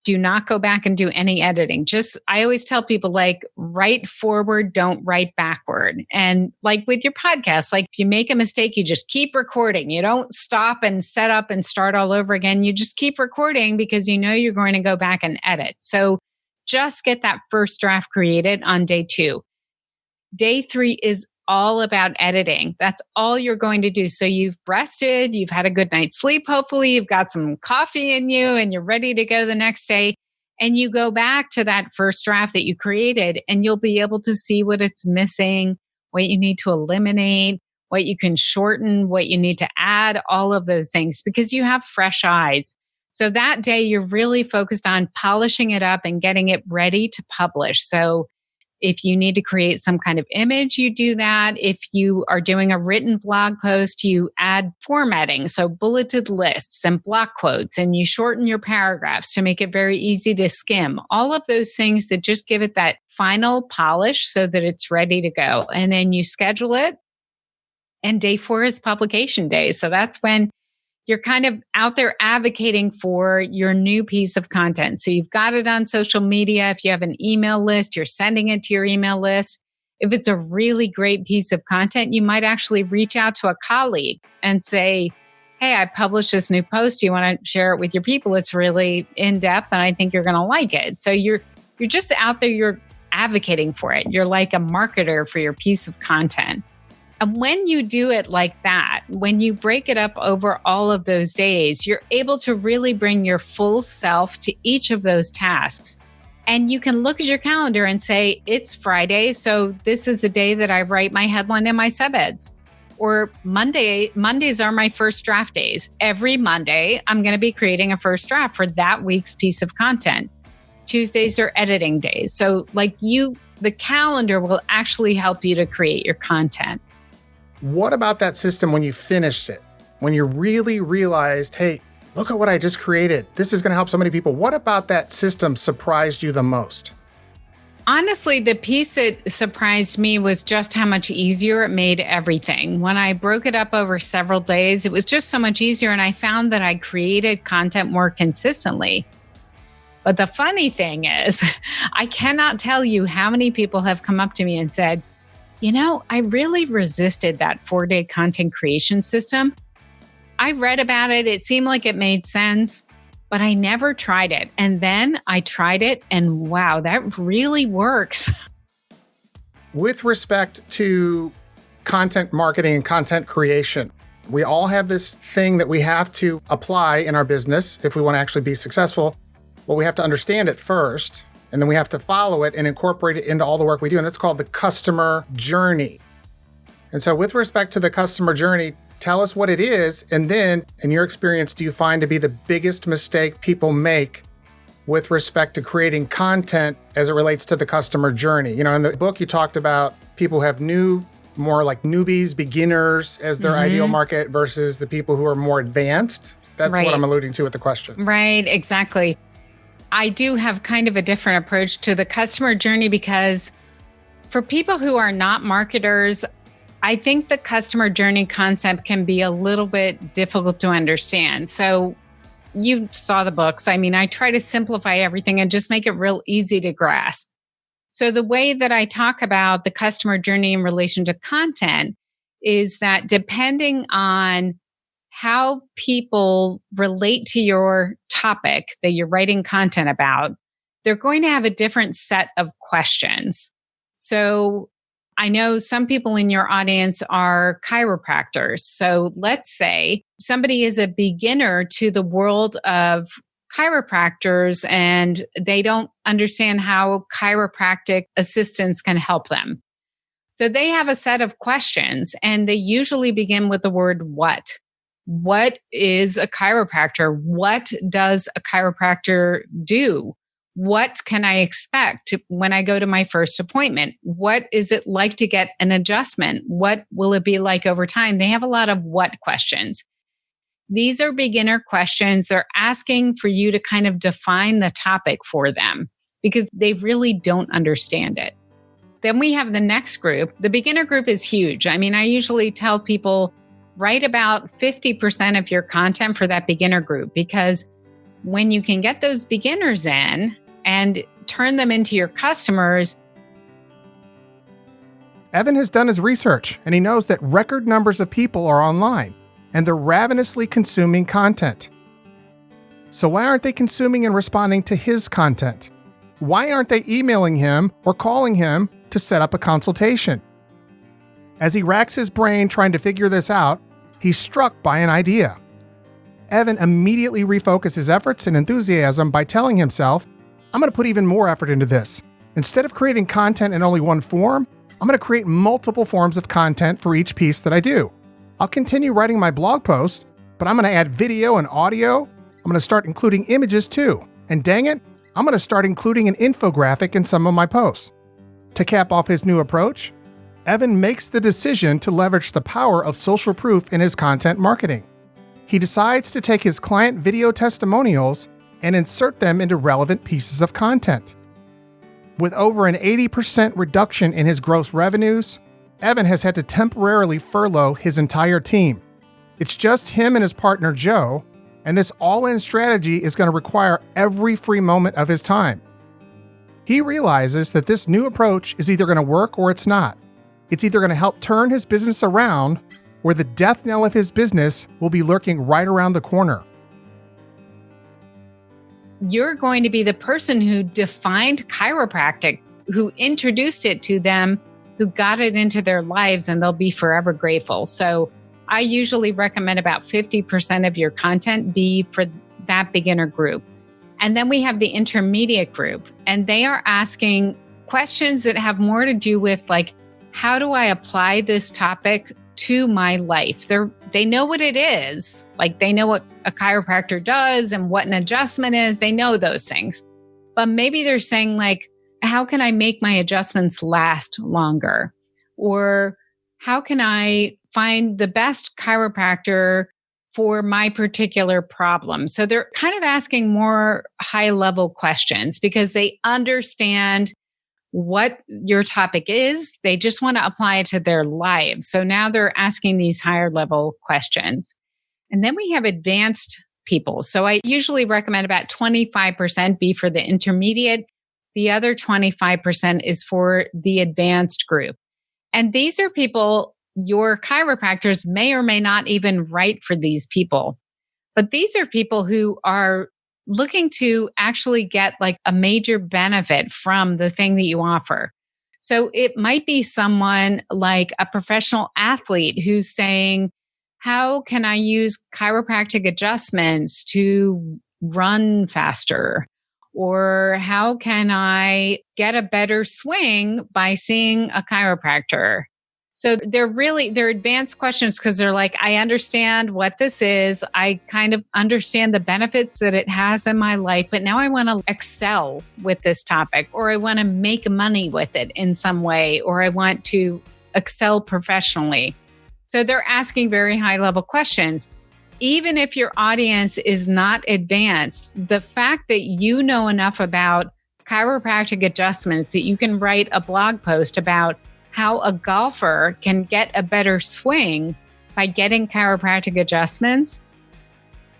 Do not go back and do any editing. I always tell people, write forward, don't write backward. And with your podcast, if you make a mistake, you just keep recording. You don't stop and set up and start all over again. You just keep recording because you know you're going to go back and edit. So just get that first draft created on day 2. Day 3 is all about editing. That's all you're going to do. So you've rested, you've had a good night's sleep, hopefully you've got some coffee in you and you're ready to go the next day. And you go back to that first draft that you created and you'll be able to see what it's missing, what you need to eliminate, what you can shorten, what you need to add, all of those things, because you have fresh eyes. So that day you're really focused on polishing it up and getting it ready to publish. So if you need to create some kind of image, you do that. If you are doing a written blog post, you add formatting, so bulleted lists and block quotes, and you shorten your paragraphs to make it very easy to skim. All of those things that just give it that final polish so that it's ready to go. And then you schedule it. And day 4 is publication day. So that's when you're kind of out there advocating for your new piece of content. So you've got it on social media. If you have an email list, you're sending it to your email list. If it's a really great piece of content, you might actually reach out to a colleague and say, hey, I published this new post. Do you want to share it with your people? It's really in depth and I think you're going to like it. So you're just out there, you're advocating for it. You're like a marketer for your piece of content. And when you do it like that, when you break it up over all of those days, you're able to really bring your full self to each of those tasks. And you can look at your calendar and say, it's Friday, so this is the day that I write my headline and my subheads. Or Mondays are my first draft days. Every Monday, I'm going to be creating a first draft for that week's piece of content. Tuesdays are editing days. So the calendar will actually help you to create your content. What about that system when you finished it? When you really realized, hey, look at what I just created. This is going to help so many people. What about that system surprised you the most? Honestly, the piece that surprised me was just how much easier it made everything. When I broke it up over several days, it was just so much easier. And I found that I created content more consistently. But the funny thing is, I cannot tell you how many people have come up to me and said, I really resisted that 4-day content creation system. I read about it. It seemed like it made sense, but I never tried it. And then I tried it and wow, that really works. With respect to content marketing and content creation, we all have this thing that we have to apply in our business if we want to actually be successful. Well, we have to understand it first. And then we have to follow it and incorporate it into all the work we do. And that's called the customer journey. And so with respect to the customer journey, tell us what it is. And then in your experience, do you find to be the biggest mistake people make with respect to creating content as it relates to the customer journey? In the book, you talked about people who have more like newbies, beginners as their ideal market versus the people who are more advanced. That's right. What I'm alluding to with the question. Right, exactly. I do have kind of a different approach to the customer journey because for people who are not marketers, I think the customer journey concept can be a little bit difficult to understand. So you saw the books. I try to simplify everything and just make it real easy to grasp. So the way that I talk about the customer journey in relation to content is that depending on how people relate to your topic that you're writing content about, they're going to have a different set of questions. So I know some people in your audience are chiropractors. So let's say somebody is a beginner to the world of chiropractors and they don't understand how chiropractic assistance can help them. So they have a set of questions and they usually begin with the word what. What is a chiropractor? What does a chiropractor do? What can I expect when I go to my first appointment? What is it like to get an adjustment? What will it be like over time? They have a lot of what questions. These are beginner questions. They're asking for you to kind of define the topic for them because they really don't understand it. Then we have the next group. The beginner group is huge. I usually tell people, write about 50% of your content for that beginner group, because when you can get those beginners in and turn them into your customers. Evan has done his research and he knows that record numbers of people are online and they're ravenously consuming content. So why aren't they consuming and responding to his content? Why aren't they emailing him or calling him to set up a consultation? As he racks his brain trying to figure this out, he's struck by an idea. Evan immediately refocused his efforts and enthusiasm by telling himself, I'm going to put even more effort into this. Instead of creating content in only one form, I'm going to create multiple forms of content for each piece that I do. I'll continue writing my blog post, but I'm going to add video and audio. I'm going to start including images too. And dang it, I'm going to start including an infographic in some of my posts. To cap off his new approach, Evan makes the decision to leverage the power of social proof in his content marketing. He decides to take his client video testimonials and insert them into relevant pieces of content. With over an 80% reduction in his gross revenues, Evan has had to temporarily furlough his entire team. It's just him and his partner Joe, and this all-in strategy is going to require every free moment of his time. He realizes that this new approach is either going to work or it's not. It's either going to help turn his business around where the death knell of his business will be lurking right around the corner. You're going to be the person who defined chiropractic, who introduced it to them, who got it into their lives, and they'll be forever grateful. So I usually recommend about 50% of your content be for that beginner group. And then we have the intermediate group, and they are asking questions that have more to do with like, how do I apply this topic to my life? They know what it is. Like they know what a chiropractor does and what an adjustment is. They know those things. But maybe they're saying like, how can I make my adjustments last longer? Or how can I find the best chiropractor for my particular problem? So they're kind of asking more high level questions because they understand what your topic is. They just want to apply it to their lives. So now they're asking these higher level questions. And then we have advanced people. So I usually recommend about 25% be for the intermediate. The other 25% is for the advanced group. And these are people, your chiropractors may or may not even write for these people. But these are people who are looking to actually get like a major benefit from the thing that you offer. So it might be someone like a professional athlete who's saying, how can I use chiropractic adjustments to run faster? Or how can I get a better swing by seeing a chiropractor? So they're advanced questions because they're like, I understand what this is. I kind of understand the benefits that it has in my life, but now I want to excel with this topic, or I want to make money with it in some way, or I want to excel professionally. So they're asking very high level questions. Even if your audience is not advanced, the fact that you know enough about chiropractic adjustments that you can write a blog post about how a golfer can get a better swing by getting chiropractic adjustments,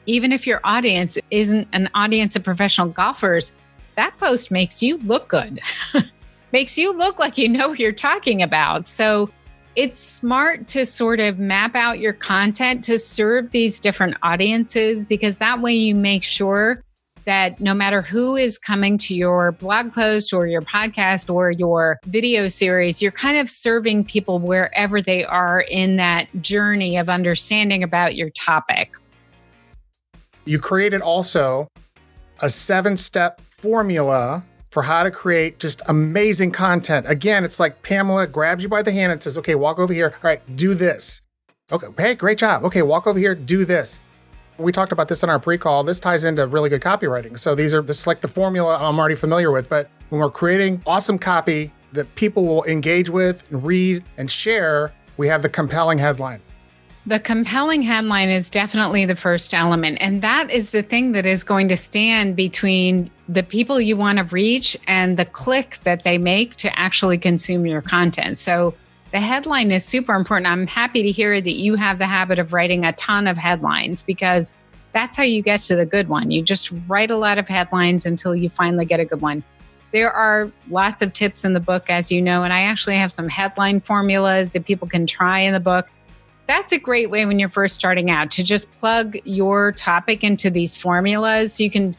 even if your audience isn't an audience of professional golfers, that post makes you look good, makes you look like you know what you're talking about. So it's smart to sort of map out your content to serve these different audiences, because that way you make sure that no matter who is coming to your blog post or your podcast or your video series, you're kind of serving people wherever they are in that journey of understanding about your topic. You created also a 7-step formula for how to create just amazing content. Again, it's like Pamela grabs you by the hand and says, okay, walk over here. All right, do this. Okay, hey, great job. Okay, walk over here, do this. We talked about this in our pre-call. This ties into really good copywriting. So this is like the formula I'm already familiar with. But when we're creating awesome copy that people will engage with, read, and share, we have the compelling headline. The compelling headline is definitely the first element. And that is the thing that is going to stand between the people you want to reach and the click that they make to actually consume your content. So the headline is super important. I'm happy to hear that you have the habit of writing a ton of headlines, because that's how you get to the good one. You just write a lot of headlines until you finally get a good one. There are lots of tips in the book, as you know, and I actually have some headline formulas that people can try in the book. That's a great way when you're first starting out to just plug your topic into these formulas. You can,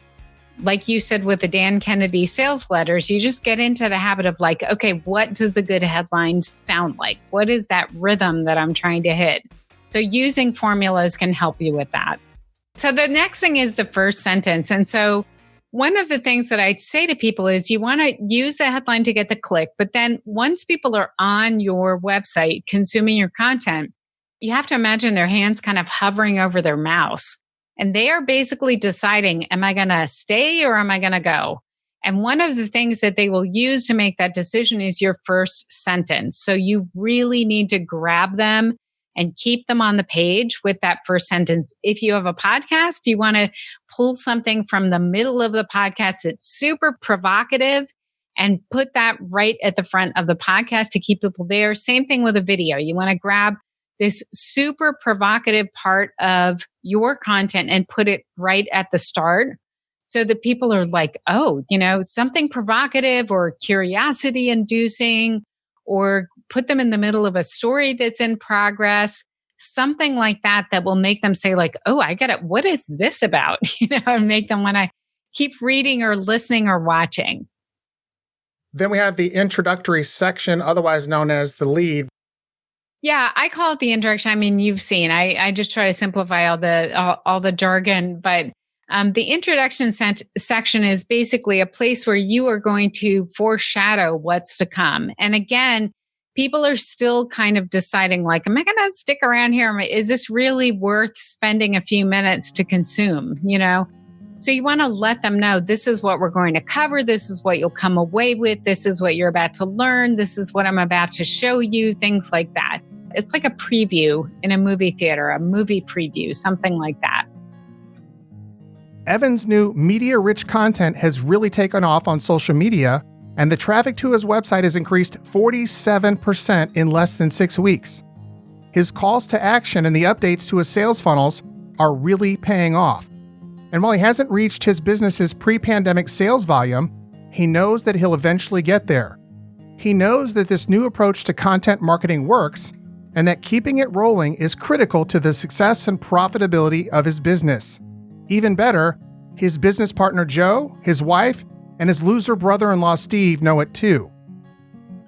like you said with the Dan Kennedy sales letters, you just get into the habit of like, okay, what does a good headline sound like? What is that rhythm that I'm trying to hit? So using formulas can help you with that. So the next thing is the first sentence. And so one of the things that I say to people is you want to use the headline to get the click, but then once people are on your website consuming your content, you have to imagine their hands kind of hovering over their mouse. And they are basically deciding, am I going to stay or am I going to go? And one of the things that they will use to make that decision is your first sentence. So you really need to grab them and keep them on the page with that first sentence. If you have a podcast, you want to pull something from the middle of the podcast that's super provocative and put that right at the front of the podcast to keep people there. Same thing with a video. You want to grab this super provocative part of your content and put it right at the start so that people are like, oh, something provocative or curiosity inducing, or put them in the middle of a story that's in progress. something like that will make them say like, oh, I get it. What is this about? And make them want to keep reading or listening or watching. Then we have the introductory section, otherwise known as the lead. Yeah, I call it the introduction. I mean, you've seen, I just try to simplify all the jargon, but the introduction section is basically a place where you are going to foreshadow what's to come. And again, people are still kind of deciding like, am I going to stick around here? Is this really worth spending a few minutes to consume, So you want to let them know this is what we're going to cover. This is what you'll come away with. This is what you're about to learn. This is what I'm about to show you, things like that. It's like a preview in a movie theater, a movie preview, something like that. Evan's new media-rich content has really taken off on social media, and the traffic to his website has increased 47% in less than 6 weeks. His calls to action and the updates to his sales funnels are really paying off. And while he hasn't reached his business's pre-pandemic sales volume, he knows that he'll eventually get there. He knows that this new approach to content marketing works, and that keeping it rolling is critical to the success and profitability of his business. Even better, his business partner Joe, his wife, and his loser brother-in-law Steve know it too.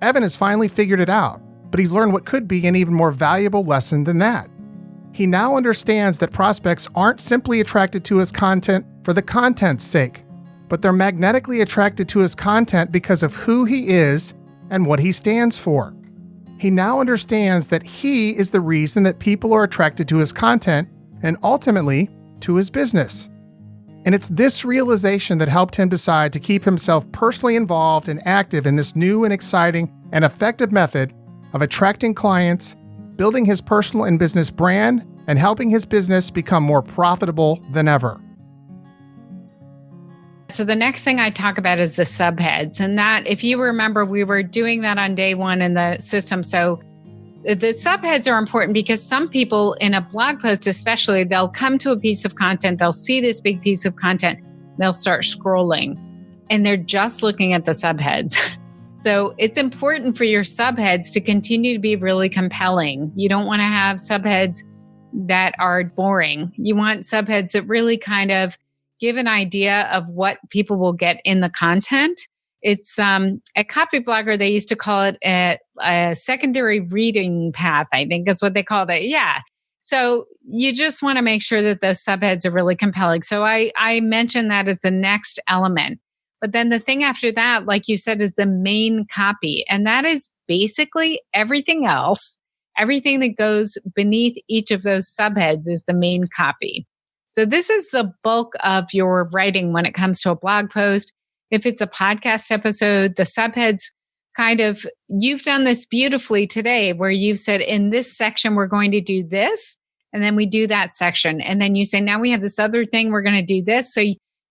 Evan has finally figured it out, but he's learned what could be an even more valuable lesson than that. He now understands that prospects aren't simply attracted to his content for the content's sake, but they're magnetically attracted to his content because of who he is and what he stands for. He now understands that he is the reason that people are attracted to his content and ultimately to his business. And it's this realization that helped him decide to keep himself personally involved and active in this new and exciting and effective method of attracting clients, building his personal and business brand, and helping his business become more profitable than ever. So the next thing I talk about is the subheads. And that, if you remember, we were doing that on day one in the system. So the subheads are important because some people in a blog post, especially, they'll come to a piece of content, they'll see this big piece of content, they'll start scrolling, and they're just looking at the subheads. So it's important for your subheads to continue to be really compelling. You don't want to have subheads that are boring. You want subheads that really kind of give an idea of what people will get in the content. It's at Copyblogger, they used to call it a secondary reading path, I think is what they called it. Yeah. So you just want to make sure that those subheads are really compelling. So I mentioned that as the next element. But then the thing after that, like you said, is the main copy. And that is basically everything else. Everything that goes beneath each of those subheads is the main copy. So this is the bulk of your writing when it comes to a blog post. If it's a podcast episode, the subheads you've done this beautifully today where you've said, in this section, we're going to do this. And then we do that section. And then you say, now we have this other thing, we're going to do this. So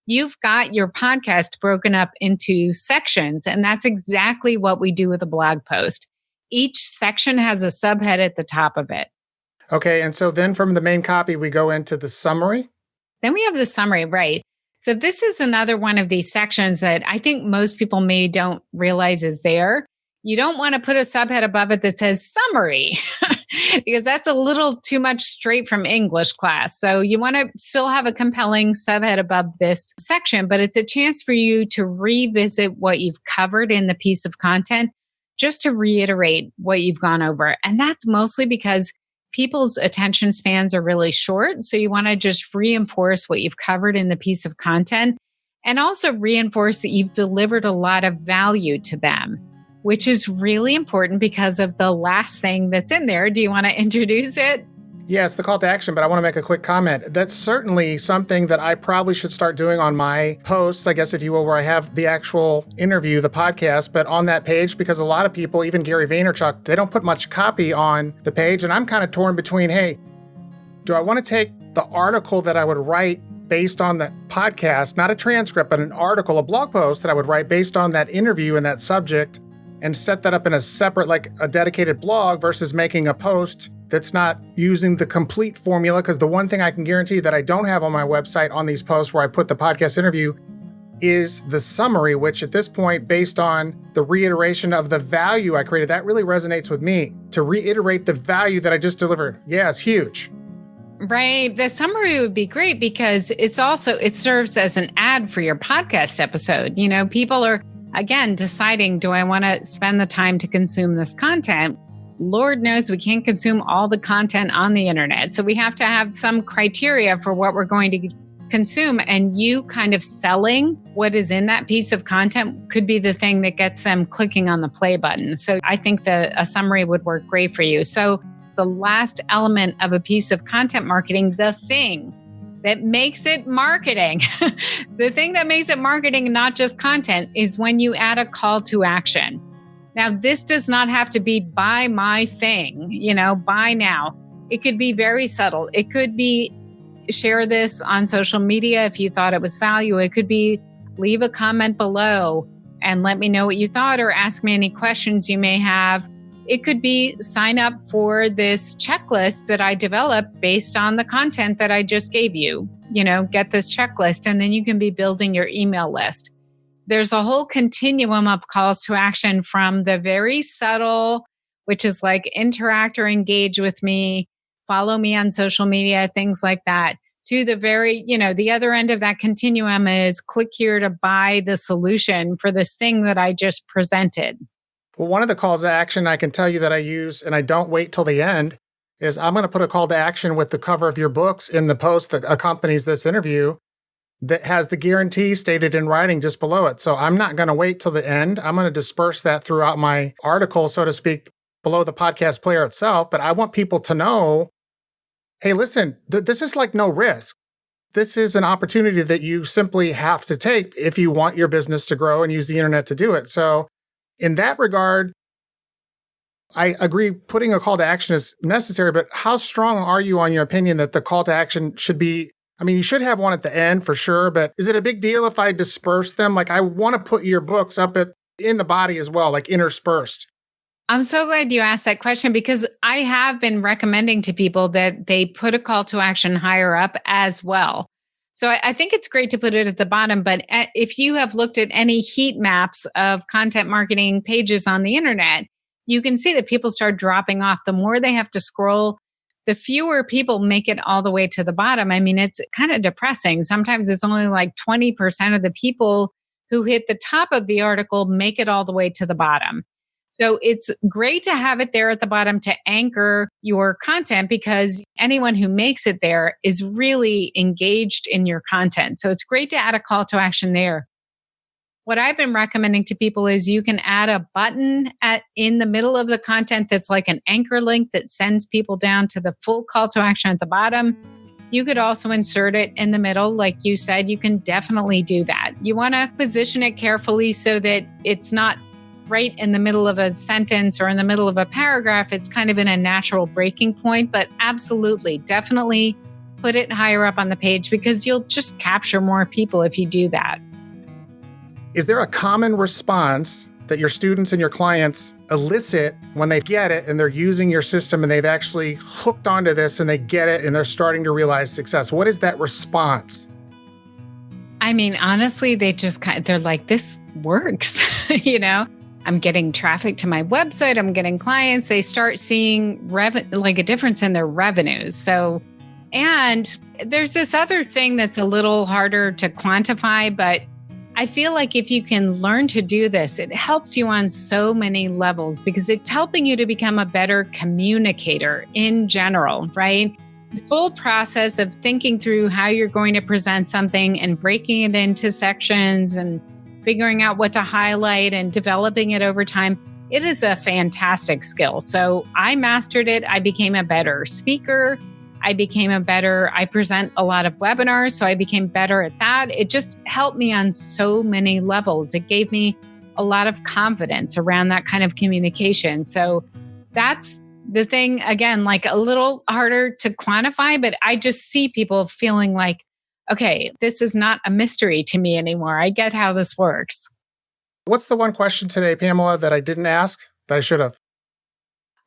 you've got your podcast broken up into sections. And that's exactly what we do with a blog post. Each section has a subhead at the top of it. Okay, and so then from the main copy, we go into the summary? Then we have the summary, right? So this is another one of these sections that I think most people don't realize is there. You don't want to put a subhead above it that says summary because that's a little too much straight from English class. So you want to still have a compelling subhead above this section, but it's a chance for you to revisit what you've covered in the piece of content, just to reiterate what you've gone over. And that's mostly because people's attention spans are really short. So you want to just reinforce what you've covered in the piece of content and also reinforce that you've delivered a lot of value to them, which is really important because of the last thing that's in there. Do you want to introduce it? Yeah, it's the call to action, but I want to make a quick comment. That's certainly something that I probably should start doing on my posts, I guess, if you will, where I have the actual interview, the podcast, but on that page, because a lot of people, even Gary Vaynerchuk, they don't put much copy on the page. And I'm kind of torn between, hey, do I want to take the article that I would write based on the podcast, not a transcript, but an article, a blog post that I would write based on that interview and that subject, and set that up in a separate, like a dedicated blog versus making a post that's not using the complete formula? Because the one thing I can guarantee that I don't have on my website on these posts where I put the podcast interview is the summary, which at this point, based on the reiteration of the value I created, that really resonates with me. To reiterate the value that I just delivered. Yeah, it's huge. Right. The summary would be great because it serves as an ad for your podcast episode. People are, again, deciding, do I want to spend the time to consume this content? Lord knows we can't consume all the content on the internet. So we have to have some criteria for what we're going to consume, and you kind of selling what is in that piece of content could be the thing that gets them clicking on the play button. So I think a summary would work great for you. So the last element of a piece of content marketing, the thing that makes it marketing, the thing that makes it marketing, not just content, is when you add a call to action. Now, this does not have to be buy my thing, buy now. It could be very subtle. It could be share this on social media if you thought it was value. It could be leave a comment below and let me know what you thought, or ask me any questions you may have. It could be sign up for this checklist that I developed based on the content that I just gave you. Get this checklist, and then you can be building your email list. There's a whole continuum of calls to action, from the very subtle, which is like interact or engage with me, follow me on social media, things like that, to the very, the other end of that continuum is click here to buy the solution for this thing that I just presented. Well, one of the calls to action I can tell you that I use, and I don't wait till the end, is I'm going to put a call to action with the cover of your books in the post that accompanies this interview that has the guarantee stated in writing just below it. So I'm not going to wait till the end. I'm going to disperse that throughout my article, so to speak, below the podcast player itself. But I want people to know, hey, listen, this is like no risk. This is an opportunity that you simply have to take if you want your business to grow and use the internet to do it. So in that regard, I agree putting a call to action is necessary, but how strong are you on your opinion that the call to action should be? I mean, you should have one at the end for sure, but is it a big deal if I disperse them? Like, I want to put your books up in the body as well, like interspersed. I'm so glad you asked that question, because I have been recommending to people that they put a call to action higher up as well. So I think it's great to put it at the bottom, but if you have looked at any heat maps of content marketing pages on the internet, you can see that people start dropping off. The more they have to scroll, the fewer people make it all the way to the bottom. I mean, it's kind of depressing. Sometimes it's only like 20% of the people who hit the top of the article make it all the way to the bottom. So it's great to have it there at the bottom to anchor your content, because anyone who makes it there is really engaged in your content. So it's great to add a call to action there. What I've been recommending to people is you can add a button in the middle of the content that's like an anchor link that sends people down to the full call to action at the bottom. You could also insert it in the middle. Like you said, you can definitely do that. You want to position it carefully so that it's not right in the middle of a sentence or in the middle of a paragraph. It's kind of in a natural breaking point, but absolutely, definitely put it higher up on the page, because you'll just capture more people if you do that. Is there a common response that your students and your clients elicit when they get it and they're using your system and they've actually hooked onto this and they get it and they're starting to realize success? What is that response? I mean, honestly, they're like, this works, I'm getting traffic to my website. I'm getting clients. They start seeing like a difference in their revenues. So, and there's this other thing that's a little harder to quantify, but I feel like if you can learn to do this, it helps you on so many levels, because it's helping you to become a better communicator in general, right? This whole process of thinking through how you're going to present something and breaking it into sections and figuring out what to highlight and developing it over time, it is a fantastic skill. So I mastered it. I became a better speaker. I present a lot of webinars, so I became better at that. It just helped me on so many levels. It gave me a lot of confidence around that kind of communication. So that's the thing, again, like a little harder to quantify, but I just see people feeling like, okay, this is not a mystery to me anymore. I get how this works. What's the one question today, Pamela, that I didn't ask that I should have?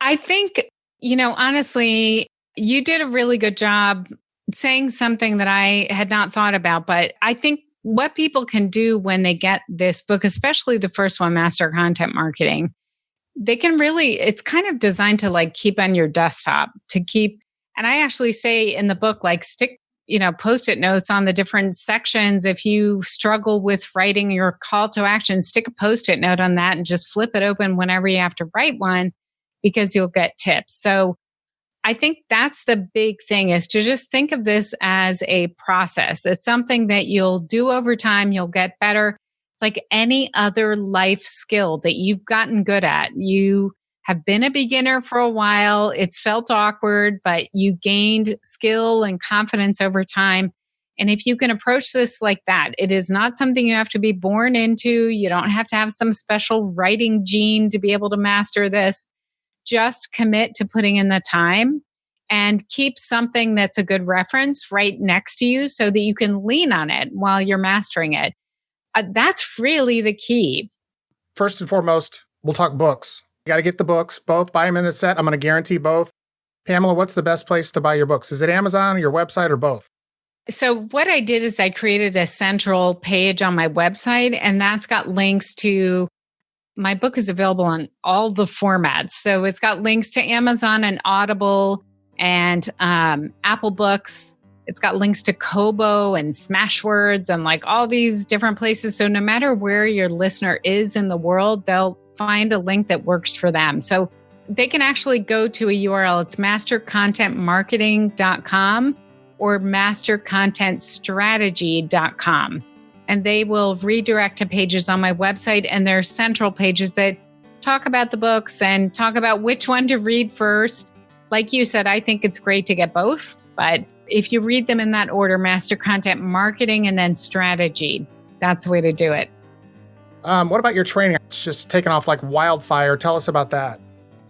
I think, honestly, you did a really good job saying something that I had not thought about, but I think what people can do when they get this book, especially the first one, Master Content Marketing, they can really, it's kind of designed to like keep on your desktop and I actually say in the book, like stick, Post-it notes on the different sections. If you struggle with writing your call to action, stick a Post-it note on that and just flip it open whenever you have to write one, because you'll get tips. So I think that's the big thing, is to just think of this as a process. It's something that you'll do over time. You'll get better. It's like any other life skill that you've gotten good at. You have been a beginner for a while. It's felt awkward, but you gained skill and confidence over time. And if you can approach this like that, it is not something you have to be born into. You don't have to have some special writing gene to be able to master this. Just commit to putting in the time and keep something that's a good reference right next to you so that you can lean on it while you're mastering it. That's really the key. First and foremost, we'll talk books. You got to get the books, both. Buy them in the set. I'm going to guarantee both. Pamela, what's the best place to buy your books? Is it Amazon, your website, or both? So what I did is I created a central page on my website, and that's got links to, my book is available on all the formats. So it's got links to Amazon and Audible and Apple Books. It's got links to Kobo and Smashwords and like all these different places. So no matter where your listener is in the world, they'll find a link that works for them. So they can actually go to a URL. It's mastercontentmarketing.com or mastercontentstrategy.com. And they will redirect to pages on my website, and they're central pages that talk about the books and talk about which one to read first. Like you said, I think it's great to get both, but if you read them in that order, Master Content Marketing and then Strategy, that's the way to do it. What about your training? It's just taken off like wildfire. Tell us about that.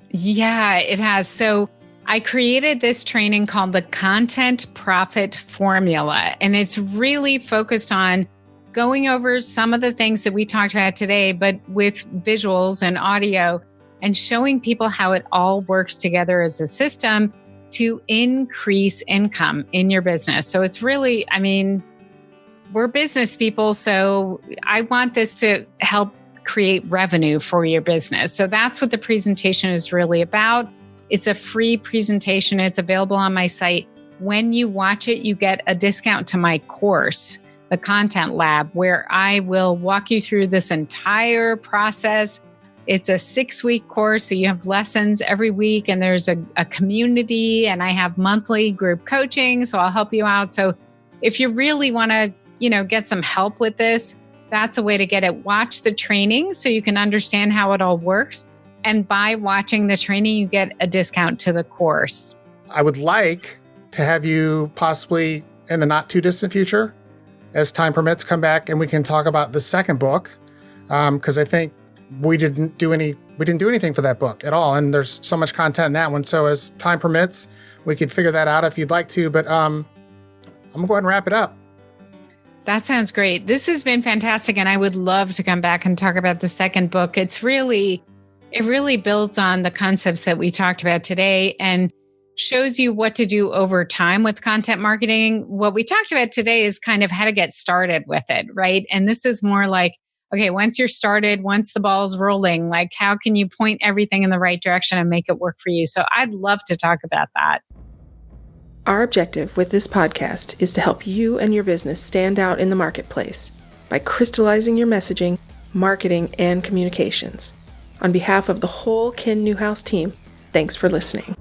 Yeah, it has. So I created this training called the Content Profit Formula, and it's really focused on going over some of the things that we talked about today, but with visuals and audio, and showing people how it all works together as a system to increase income in your business. So it's really, we're business people, so I want this to help create revenue for your business. So that's what the presentation is really about. It's a free presentation. It's available on my site. When you watch it, you get a discount to my course, the Content Lab, where I will walk you through this entire process. It's a 6-week course, so you have lessons every week, and there's a community, and I have monthly group coaching, so I'll help you out. So if you really want to, get some help with this, that's a way to get it. Watch the training so you can understand how it all works. And by watching the training, you get a discount to the course. I would like to have you possibly in the not too distant future, as time permits, come back and we can talk about the second book. Because I think we didn't do anything for that book at all. And there's so much content in that one. So as time permits, we could figure that out if you'd like to. But I'm gonna go ahead and wrap it up. That sounds great. This has been fantastic. And I would love to come back and talk about the second book. It really builds on the concepts that we talked about today and shows you what to do over time with content marketing. What we talked about today is kind of how to get started with it, right? And this is more like, okay, once you're started, once the ball's rolling, like how can you point everything in the right direction and make it work for you? So I'd love to talk about that. Our objective with this podcast is to help you and your business stand out in the marketplace by crystallizing your messaging, marketing, and communications. On behalf of the whole Ken Newhouse team, thanks for listening.